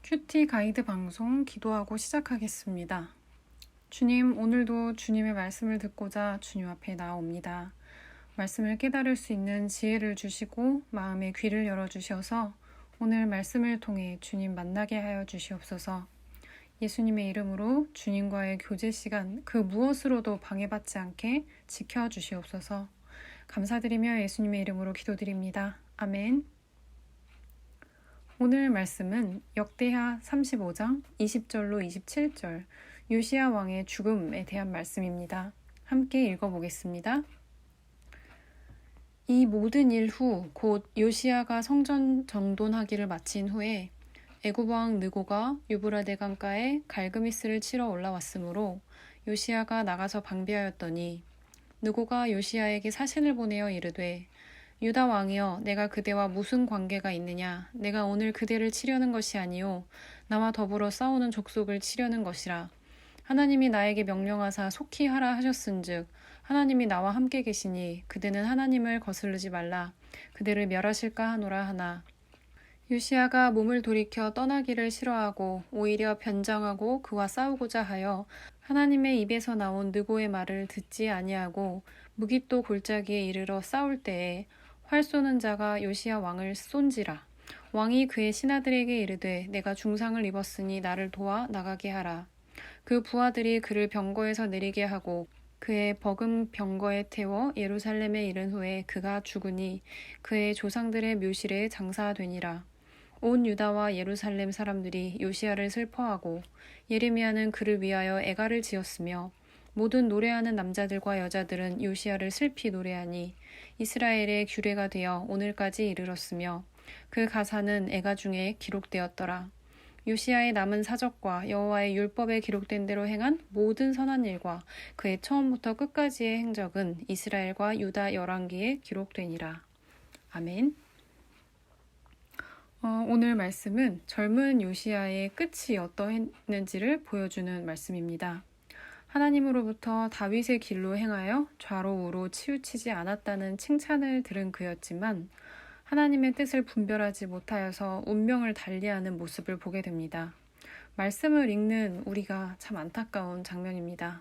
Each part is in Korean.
큐티 가이드 방송 기도하고 시작하겠습니다. 주님, 오늘도 주님의 말씀을 듣고자 주님 앞에 나옵니다. 말씀을 깨달을 수 있는 지혜를 주시고 마음의 귀를 열어주셔서 오늘 말씀을 통해 주님 만나게 하여 주시옵소서. 예수님의 이름으로 주님과의 교제 시간 그 무엇으로도 방해받지 않게 지켜주시옵소서. 감사드리며 예수님의 이름으로 기도드립니다. 아멘. 오늘 말씀은 역대하 35장 20절로 27절 요시야 왕의 죽음에 대한 말씀입니다. 함께 읽어보겠습니다. 이 모든 일 후 곧 요시야가 성전 정돈하기를 마친 후에 애굽 왕 느고가 유브라데 강가에 갈그미스를 치러 올라왔으므로 요시야가 나가서 방비하였더니 느고가 요시야에게 사신을 보내어 이르되 유다 왕이여, 내가 그대와 무슨 관계가 있느냐? 내가 오늘 그대를 치려는 것이 아니요 나와 더불어 싸우는 족속을 치려는 것이라. 하나님이 나에게 명령하사 속히 하라 하셨은즉 하나님이 나와 함께 계시니 그대는 하나님을 거스르지 말라. 그대를 멸하실까 하노라 하나. 요시야가 몸을 돌이켜 떠나기를 싫어하고 오히려 변장하고 그와 싸우고자 하여 하나님의 입에서 나온 느고의 말을 듣지 아니하고 무깃도 골짜기에 이르러 싸울 때에 활 쏘는 자가 요시야 왕을 쏜지라. 왕이 그의 신하들에게 이르되 내가 중상을 입었으니 나를 도와 나가게 하라. 그 부하들이 그를 병거에서 내리게 하고 그의 버금 병거에 태워 예루살렘에 이른 후에 그가 죽으니 그의 조상들의 묘실에 장사되니라. 온 유다와 예루살렘 사람들이 요시야를 슬퍼하고 예레미야는 그를 위하여 애가를 지었으며 모든 노래하는 남자들과 여자들은 요시야를 슬피 노래하니 이스라엘의 규례가 되어 오늘까지 이르렀으며 그 가사는 애가 중에 기록되었더라. 요시야의 남은 사적과 여호와의 율법에 기록된 대로 행한 모든 선한 일과 그의 처음부터 끝까지의 행적은 이스라엘과 유다 열왕기에 기록되니라. 아멘. 오늘 말씀은 젊은 요시야의 끝이 어떠했는지를 보여주는 말씀입니다. 하나님으로부터 다윗의 길로 행하여 좌로 우로 치우치지 않았다는 칭찬을 들은 그였지만 하나님의 뜻을 분별하지 못하여서 운명을 달리하는 모습을 보게 됩니다. 말씀을 읽는 우리가 참 안타까운 장면입니다.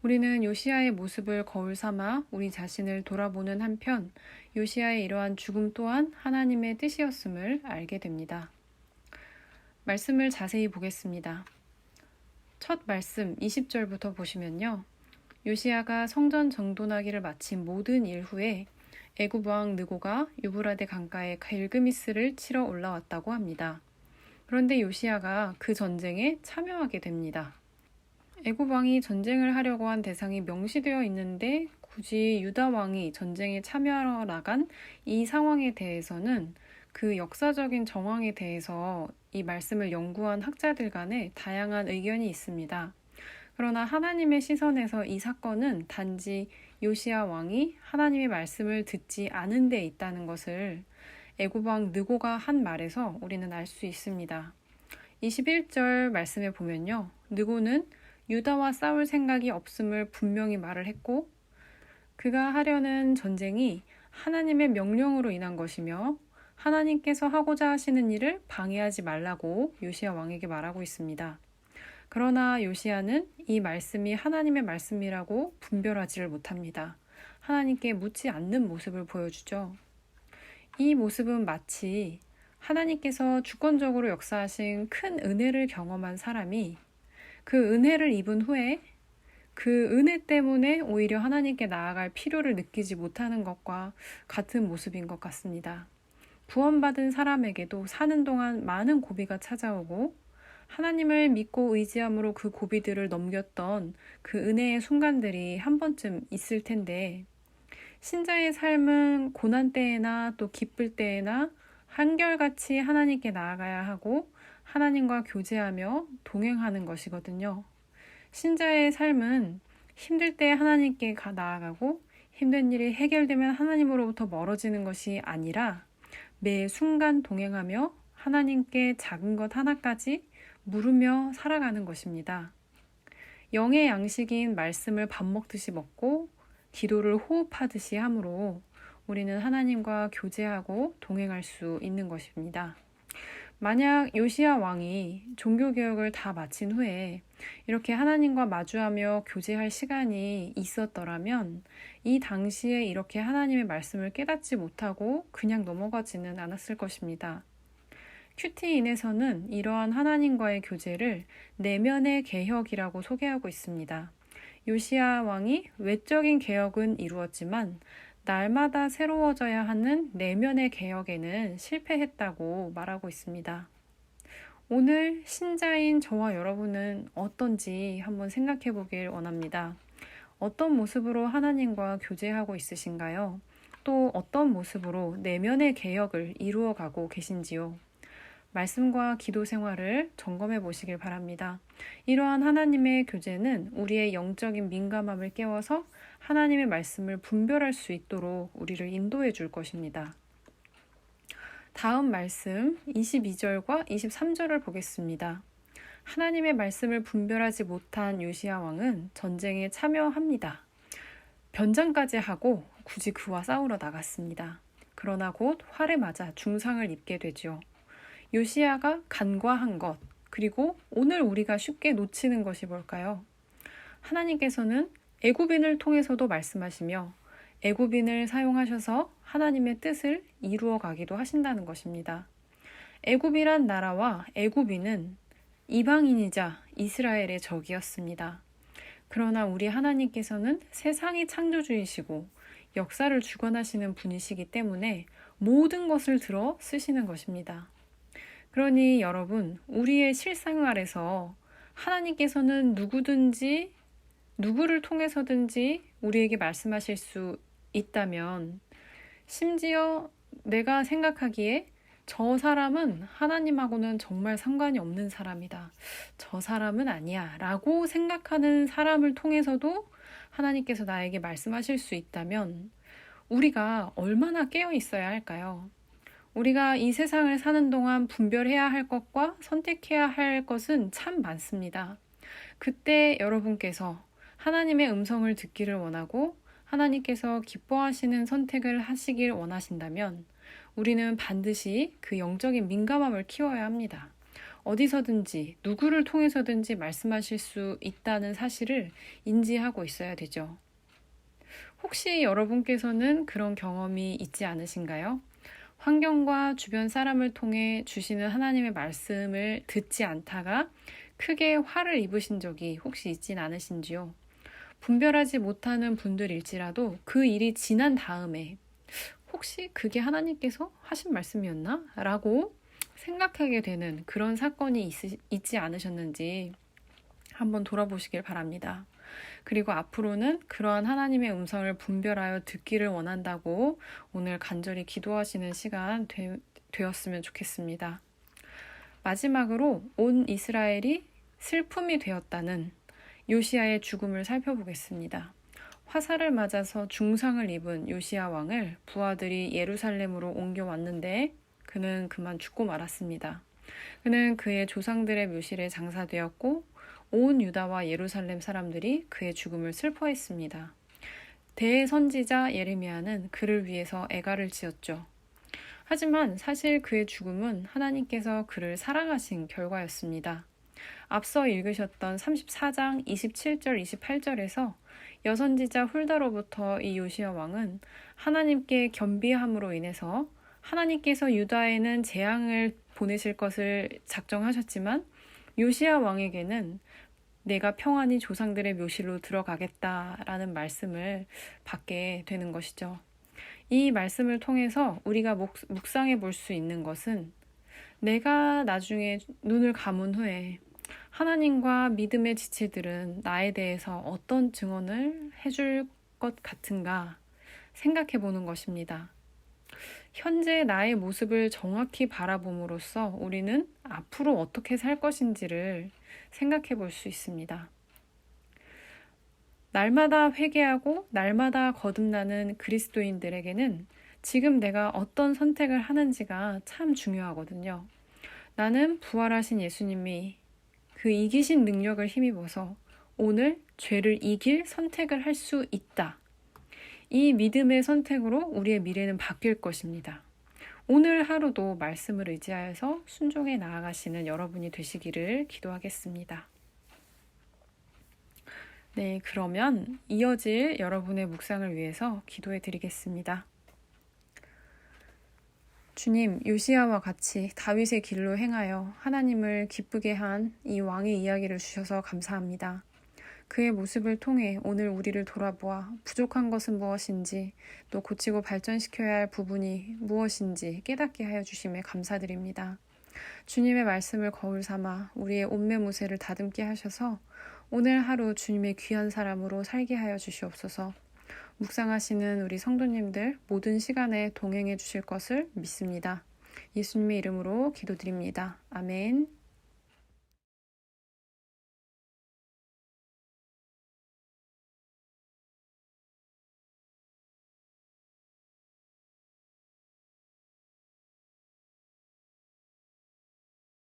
우리는 요시야의 모습을 거울 삼아 우리 자신을 돌아보는 한편 요시야의 이러한 죽음 또한 하나님의 뜻이었음을 알게 됩니다. 말씀을 자세히 보겠습니다. 첫 말씀 20절부터 보시면요. 요시야가 성전 정돈하기를 마친 모든 일 후에 애굽 왕 느고가 유브라데 강가에 갈그미스를 치러 올라왔다고 합니다. 그런데 요시야가 그 전쟁에 참여하게 됩니다. 애굽 왕이 전쟁을 하려고 한 대상이 명시되어 있는데 굳이 유다 왕이 전쟁에 참여하러 나간 이 상황에 대해서는 그 역사적인 정황에 대해서 이 말씀을 연구한 학자들 간에 다양한 의견이 있습니다. 그러나 하나님의 시선에서 이 사건은 단지 요시야 왕이 하나님의 말씀을 듣지 않은 데 있다는 것을 애굽 왕 느고가 한 말에서 우리는 알 수 있습니다. 21절 말씀에 보면요. 느고는 유다와 싸울 생각이 없음을 분명히 말을 했고 그가 하려는 전쟁이 하나님의 명령으로 인한 것이며 하나님께서 하고자 하시는 일을 방해하지 말라고 요시야 왕에게 말하고 있습니다. 그러나 요시야는 이 말씀이 하나님의 말씀이라고 분별하지를 못합니다. 하나님께 묻지 않는 모습을 보여주죠. 이 모습은 마치 하나님께서 주권적으로 역사하신 큰 은혜를 경험한 사람이 그 은혜를 입은 후에 그 은혜 때문에 오히려 하나님께 나아갈 필요를 느끼지 못하는 것과 같은 모습인 것 같습니다. 구원받은 사람에게도 사는 동안 많은 고비가 찾아오고 하나님을 믿고 의지함으로 그 고비들을 넘겼던 그 은혜의 순간들이 한 번쯤 있을 텐데 신자의 삶은 고난 때에나 또 기쁠 때에나 한결같이 하나님께 나아가야 하고 하나님과 교제하며 동행하는 것이거든요. 신자의 삶은 힘들 때 하나님께 나아가고 힘든 일이 해결되면 하나님으로부터 멀어지는 것이 아니라 매 순간 동행하며 하나님께 작은 것 하나까지 물으며 살아가는 것입니다. 영의 양식인 말씀을 밥 먹듯이 먹고 기도를 호흡하듯이 함으로 우리는 하나님과 교제하고 동행할 수 있는 것입니다. 만약 요시야 왕이 종교개혁을 다 마친 후에 이렇게 하나님과 마주하며 교제할 시간이 있었더라면 이 당시에 이렇게 하나님의 말씀을 깨닫지 못하고 그냥 넘어가지는 않았을 것입니다. 큐티인에서는 이러한 하나님과의 교제를 내면의 개혁이라고 소개하고 있습니다. 요시야 왕이 외적인 개혁은 이루었지만 날마다 새로워져야 하는 내면의 개혁에는 실패했다고 말하고 있습니다. 오늘 신자인 저와 여러분은 어떤지 한번 생각해 보길 원합니다. 어떤 모습으로 하나님과 교제하고 있으신가요? 또 어떤 모습으로 내면의 개혁을 이루어가고 계신지요? 말씀과 기도 생활을 점검해 보시길 바랍니다. 이러한 하나님의 교제는 우리의 영적인 민감함을 깨워서 하나님의 말씀을 분별할 수 있도록 우리를 인도해 줄 것입니다. 다음 말씀 22절과 23절을 보겠습니다. 하나님의 말씀을 분별하지 못한 요시야 왕은 전쟁에 참여합니다. 변장까지 하고 굳이 그와 싸우러 나갔습니다. 그러나 곧 활에 맞아 중상을 입게 되죠. 요시야가 간과한 것, 그리고 오늘 우리가 쉽게 놓치는 것이 뭘까요? 하나님께서는 애굽인을 통해서도 말씀하시며 애굽인을 사용하셔서 하나님의 뜻을 이루어 가기도 하신다는 것입니다. 애굽이란 나라와 애굽인은 이방인이자 이스라엘의 적이었습니다. 그러나 우리 하나님께서는 세상이 창조주이시고 역사를 주관하시는 분이시기 때문에 모든 것을 들어 쓰시는 것입니다. 그러니 여러분, 우리의 실생활에서 하나님께서는 누구든지 누구를 통해서든지 우리에게 말씀하실 수 있다면 심지어 내가 생각하기에 저 사람은 하나님하고는 정말 상관이 없는 사람이다. 저 사람은 아니야. 라고 생각하는 사람을 통해서도 하나님께서 나에게 말씀하실 수 있다면 우리가 얼마나 깨어 있어야 할까요? 우리가 이 세상을 사는 동안 분별해야 할 것과 선택해야 할 것은 참 많습니다. 그때 여러분께서 하나님의 음성을 듣기를 원하고 하나님께서 기뻐하시는 선택을 하시길 원하신다면 우리는 반드시 그 영적인 민감함을 키워야 합니다. 어디서든지 누구를 통해서든지 말씀하실 수 있다는 사실을 인지하고 있어야 되죠. 혹시 여러분께서는 그런 경험이 있지 않으신가요? 환경과 주변 사람을 통해 주시는 하나님의 말씀을 듣지 않다가 크게 화를 입으신 적이 혹시 있진 않으신지요? 분별하지 못하는 분들일지라도 그 일이 지난 다음에 혹시 그게 하나님께서 하신 말씀이었나? 라고 생각하게 되는 그런 사건이 있지 않으셨는지 한번 돌아보시길 바랍니다. 그리고 앞으로는 그러한 하나님의 음성을 분별하여 듣기를 원한다고 오늘 간절히 기도하시는 시간 되었으면 좋겠습니다. 마지막으로 온 이스라엘이 슬픔이 되었다는 요시야의 죽음을 살펴보겠습니다. 화살을 맞아서 중상을 입은 요시야 왕을 부하들이 예루살렘으로 옮겨왔는데 그는 그만 죽고 말았습니다. 그는 그의 조상들의 묘실에 장사되었고 온 유다와 예루살렘 사람들이 그의 죽음을 슬퍼했습니다. 대선지자 예레미야는 그를 위해서 애가를 지었죠. 하지만 사실 그의 죽음은 하나님께서 그를 사랑하신 결과였습니다. 앞서 읽으셨던 34장 27절 28절에서 여선지자 훌다로부터 이 요시야 왕은 하나님께 겸비함으로 인해서 하나님께서 유다에는 재앙을 보내실 것을 작정하셨지만 요시야 왕에게는 내가 평안히 조상들의 묘실로 들어가겠다라는 말씀을 받게 되는 것이죠. 이 말씀을 통해서 우리가 묵상해 볼 수 있는 것은 내가 나중에 눈을 감은 후에 하나님과 믿음의 지체들은 나에 대해서 어떤 증언을 해줄 것 같은가 생각해 보는 것입니다. 현재 나의 모습을 정확히 바라봄으로써 우리는 앞으로 어떻게 살 것인지를 생각해 볼 수 있습니다. 날마다 회개하고 날마다 거듭나는 그리스도인들에게는 지금 내가 어떤 선택을 하는지가 참 중요하거든요. 나는 부활하신 예수님이 그 이기신 능력을 힘입어서 오늘 죄를 이길 선택을 할 수 있다. 이 믿음의 선택으로 우리의 미래는 바뀔 것입니다. 오늘 하루도 말씀을 의지하여서 순종해 나아가시는 여러분이 되시기를 기도하겠습니다. 네, 그러면 이어질 여러분의 묵상을 위해서 기도해 드리겠습니다. 주님, 요시야와 같이 다윗의 길로 행하여 하나님을 기쁘게 한 이 왕의 이야기를 주셔서 감사합니다. 그의 모습을 통해 오늘 우리를 돌아보아 부족한 것은 무엇인지, 또 고치고 발전시켜야 할 부분이 무엇인지 깨닫게 하여 주심에 감사드립니다. 주님의 말씀을 거울 삼아 우리의 옷매무새를 다듬게 하셔서 오늘 하루 주님의 귀한 사람으로 살게 하여 주시옵소서. 묵상하시는 우리 성도님들 모든 시간에 동행해 주실 것을 믿습니다. 예수님의 이름으로 기도드립니다. 아멘.